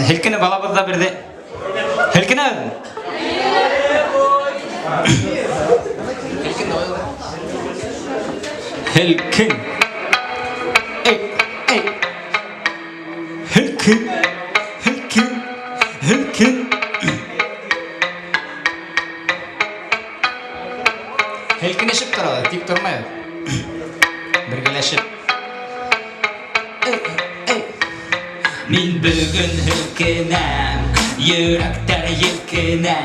Helkine balabızda birdi. Helkine öldü. Helkin. Ey. Helkin. Helkineşip duradi, tik durmaydi. Birgeleşip. Min bugun hilkinam, yuraklar yilkina.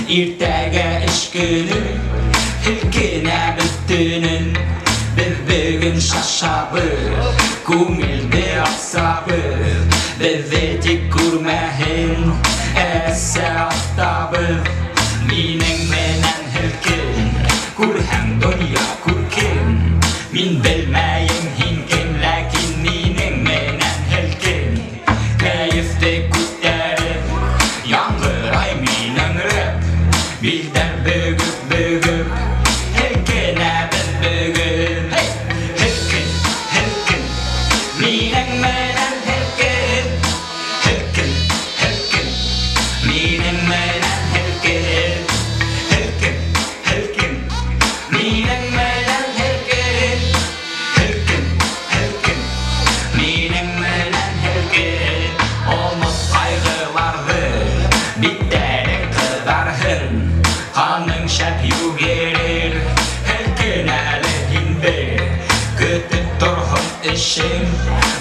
Ertaga ish kuni, hilkina bütünün. Biz bugun shashabib, ko'ngilda asabib. Bizni tik ko'rmahin, asabib. Mening menan hilkin, ko'rham dunyo ko'rkin. Min bilmayin hinkin, lakin mening menan hilkin. Kayfda ko'tarib, yang'iray mening rap. Bizdan bugib, hilkina biz bugun. Hilkin, mening menan hilkin. Hilkin, mening menan hilkin. Hilkin, mening menan hilkin. Hilkin, mening menan hilkin. Omuz qayg'ılardı, bittere kızarhın. Kanın şap yugerir, hilkin aleyhinde. Kütüp turhun işin,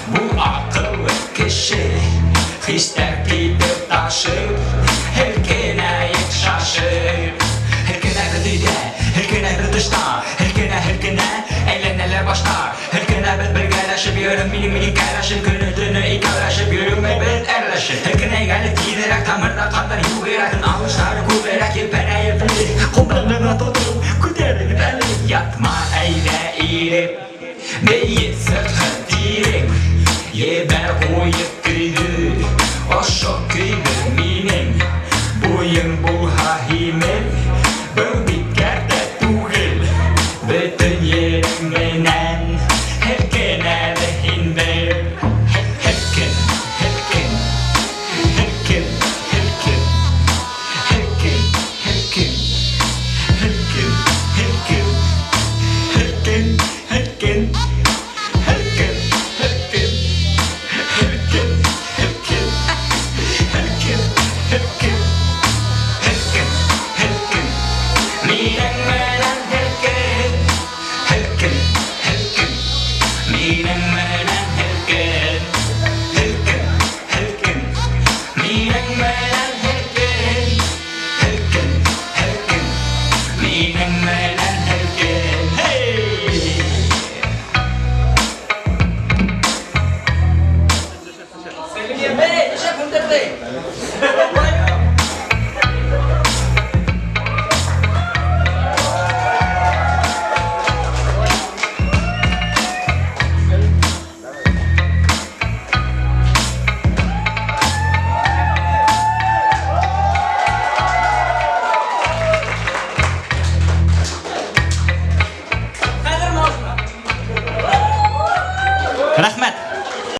bu akıllı kişi. Hisler gidip taşır, hilkine şaşır. Hilkine gıdıda, hilkine gıdışta. Hilkine, eğleneler başlar. Hilkine biz birgeleşip yürüm, minik kaylaşıp. Günü iki uğraşıp yürüme biz erleşip. Hilkine gelip giderek tamırda kanlar yugerakın. Almışlar kuberak yelpene yelpene. Kumlarına tutup, kuterik belli. Yatma eyle eğilip.